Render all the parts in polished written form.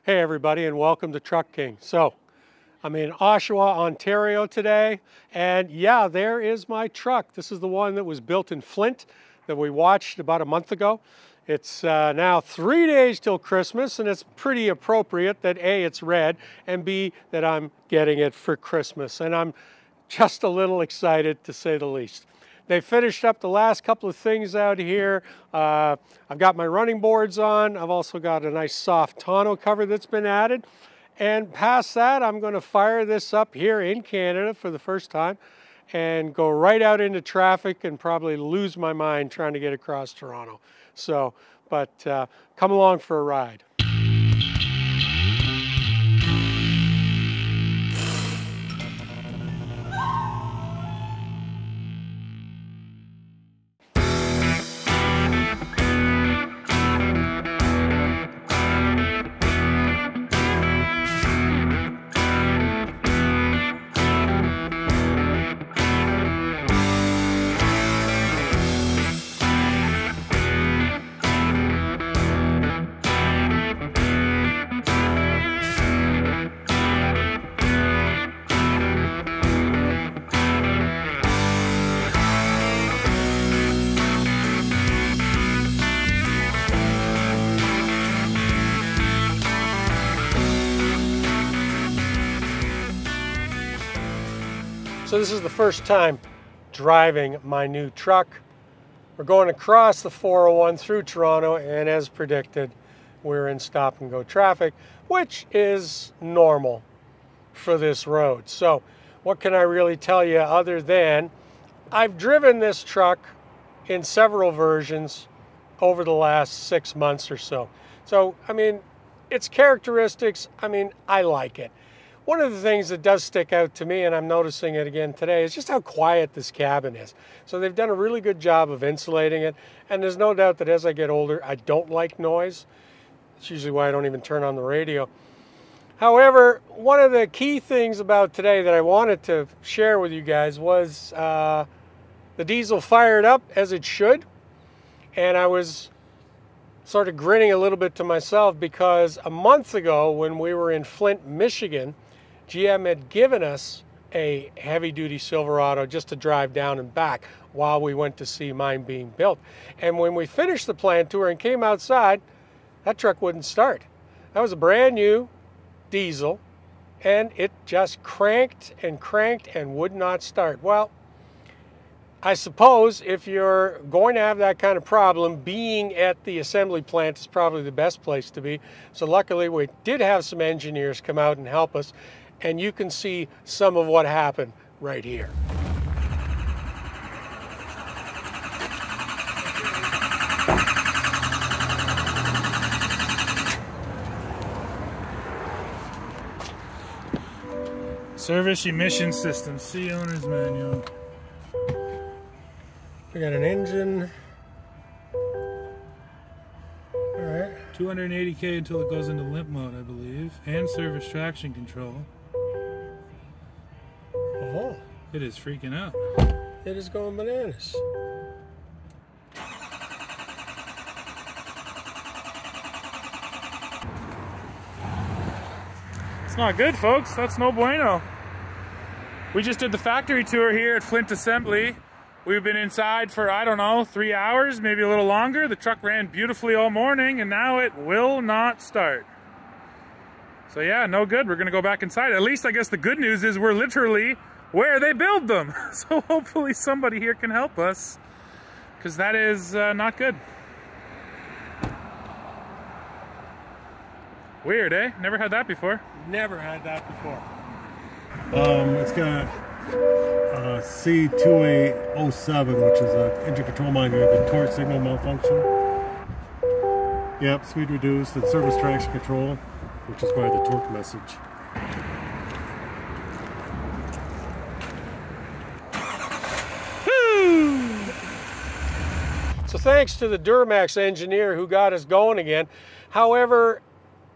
Hey everybody, and welcome to Truck King. So, I'm in Oshawa, Ontario today, and yeah, there is my truck. This is the one that was built in Flint that we watched about a month ago. It's now 3 days till Christmas, and it's pretty appropriate that A, it's red, and B, that I'm getting it for Christmas. And I'm just a little excited, to say the least. They finished up the last couple of things out here. I've got my running boards on. I've also got a nice soft tonneau cover that's been added. And past that, I'm going to fire this up here in Canada for the first time and go right out into traffic and probably lose my mind trying to get across Toronto. So, but come along for a ride. So this is the first time driving my new truck. We're going across the 401 through Toronto, and as predicted, we're in stop and go traffic, which is normal for this road. So what can I really tell you other than I've driven this truck in several versions over the last 6 months or so. So, I mean, its characteristics, I mean, I like it. One of the things that does stick out to me, and I'm noticing it again today, is just how quiet this cabin is. So they've done a really good job of insulating it, and there's no doubt that as I get older, I don't like noise. It's usually why I don't even turn on the radio. However, one of the key things about today that I wanted to share with you guys was the diesel fired up as it should, and I was sort of grinning a little bit to myself because a month ago when we were in Flint, Michigan, GM had given us a heavy-duty Silverado just to drive down and back while we went to see mine being built. And when we finished the plant tour and came outside, that truck wouldn't start. That was a brand new diesel, and it just cranked and would not start. Well, I suppose if you're going to have that kind of problem, being at the assembly plant is probably the best place to be. So luckily we did have some engineers come out and help us, and you can see some of what happened right here. Service emission system, see owner's manual. We got an engine. All right. 280K until it goes into limp mode, I believe. And service traction control. Oh. It is freaking out. It is going bananas. It's not good, folks. That's no bueno. We just did the factory tour here at Flint Assembly. We've been inside for, I don't know, 3 hours, maybe a little longer. The truck ran beautifully all morning, and now it will not start. So yeah, no good. We're gonna go back inside. At least I guess the good news is we're literally where they build them. So hopefully somebody here can help us, because that is not good. Weird, eh? Never had that before. Never had that before. It's got C2807, which is an engine control monitor, the torque signal malfunction. Yep, speed reduced, and service traction control, which is by the torque message. So thanks to the Duramax engineer who got us going again. However,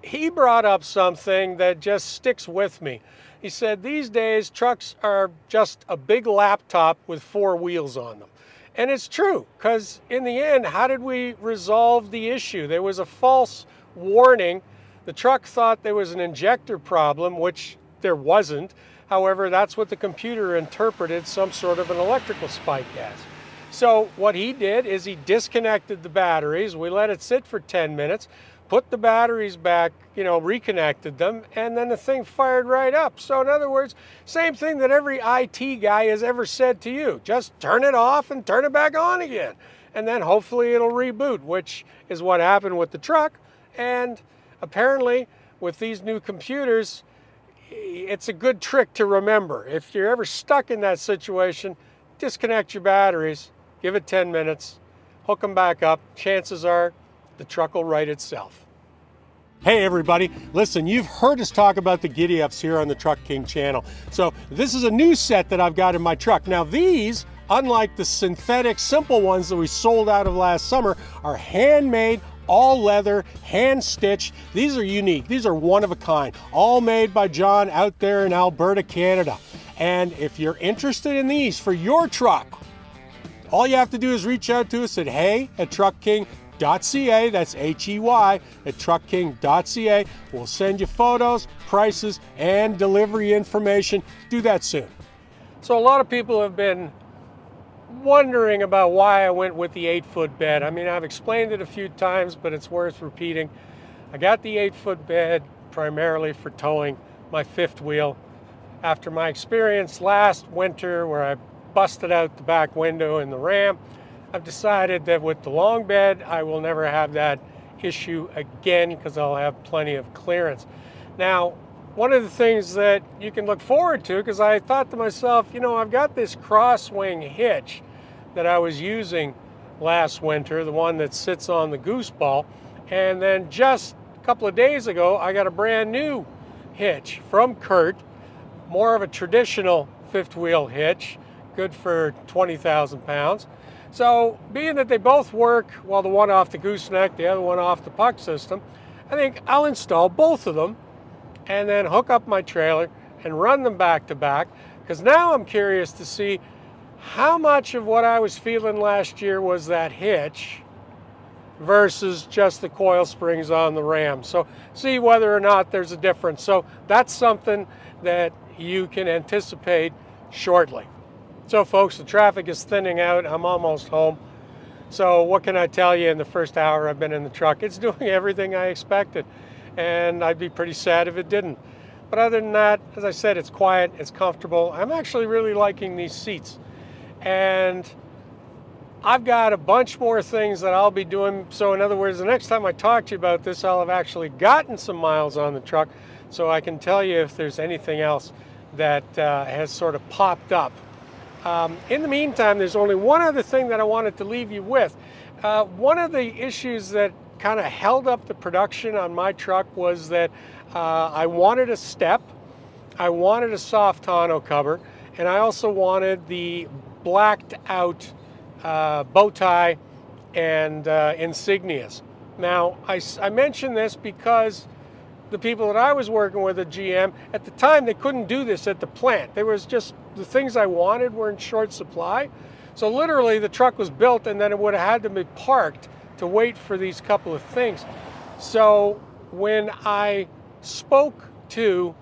he brought up something that just sticks with me. He said these days trucks are just a big laptop with 4 wheels on them. And it's true, because in the end, how did we resolve the issue? There was a false warning The truck thought there was an injector problem, which there wasn't. However, that's what the computer interpreted some sort of an electrical spike as. So what he did is he disconnected the batteries. We let it sit for 10 minutes, put the batteries back, reconnected them, and then the thing fired right up. So in other words, same thing that every IT guy has ever said to you. Just turn it off and turn it back on again. And then hopefully it'll reboot, which is what happened with the truck. And apparently with these new computers, it's a good trick to remember. If you're ever stuck in that situation, disconnect your batteries, give it 10 minutes, hook them back up. Chances are the truck will right itself. Hey everybody, listen, you've heard us talk about the Gide UPS here on the Truck King channel. So this is a new set that I've got in my truck. Now these, unlike the synthetic simple ones that we sold out of last summer, are handmade, all leather, hand stitched. These are unique, these are one of a kind, all made by John out there in Alberta, Canada. And if you're interested in these for your truck, all you have to do is reach out to us at hey@truckking.ca, that's H-E-Y, at truckking.ca. We'll send you photos, prices, and delivery information. Do that soon. So a lot of people have been wondering about why I went with the 8-foot bed. I mean, I've explained it a few times, but it's worth repeating. I got the 8-foot bed primarily for towing my fifth wheel. After my experience last winter where I busted out the back window in the Ram, I've decided that with the long bed, I will never have that issue again because I'll have plenty of clearance. Now, one of the things that you can look forward to, because I thought to myself, I've got this crosswing hitch that I was using last winter, the one that sits on the goose ball, and then just a couple of days ago, I got a brand new hitch from Kurt, more of a traditional fifth wheel hitch, good for 20,000 pounds. So being that they both work, well, the one off the gooseneck, the other one off the puck system, I think I'll install both of them and then hook up my trailer and run them back to back, because now I'm curious to see how much of what I was feeling last year was that hitch versus just the coil springs on the Ram. So see whether or not there's a difference. So that's something that you can anticipate shortly. So folks, the traffic is thinning out. I'm almost home. So what can I tell you in the first hour I've been in the truck? It's doing everything I expected, and I'd be pretty sad if it didn't. But other than that, as I said, it's quiet, it's comfortable. I'm actually really liking these seats. And I've got a bunch more things that I'll be doing. So in other words, the next time I talk to you about this, I'll have actually gotten some miles on the truck, so I can tell you if there's anything else that has sort of popped up. In the meantime, there's only one other thing that I wanted to leave you with. One of the issues that kind of held up the production on my truck was that I wanted a step, I wanted a soft tonneau cover, and I also wanted the blacked out bow tie and insignias. Now, I mention this because the people that I was working with at GM, at the time they couldn't do this at the plant. There was just, the things I wanted were in short supply. So literally the truck was built and then it would have had to be parked to wait for these couple of things. So when I spoke to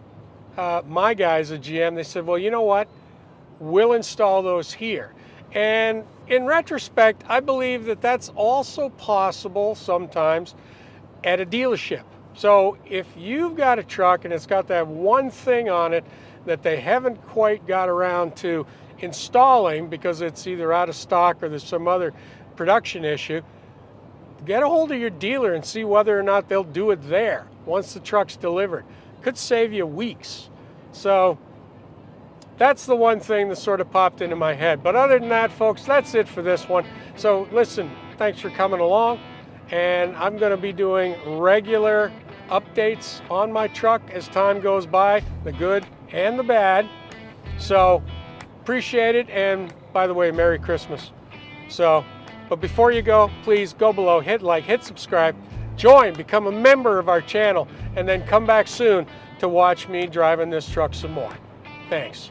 my guys at GM, they said, well, you know what? We'll install those here. And in retrospect, I believe that that's also possible sometimes at a dealership. So if you've got a truck and it's got that one thing on it that they haven't quite got around to installing because it's either out of stock or there's some other production issue, get a hold of your dealer and see whether or not they'll do it there once the truck's delivered. Could save you weeks. So that's the one thing that sort of popped into my head. But other than that, folks, that's it for this one. So listen, thanks for coming along. And I'm going to be doing regular updates on my truck as time goes by, the good and the bad. So appreciate it. And by the way, Merry Christmas. So, but before you go, please go below, hit like, hit subscribe, join, become a member of our channel, and then come back soon to watch me driving this truck some more. Thanks.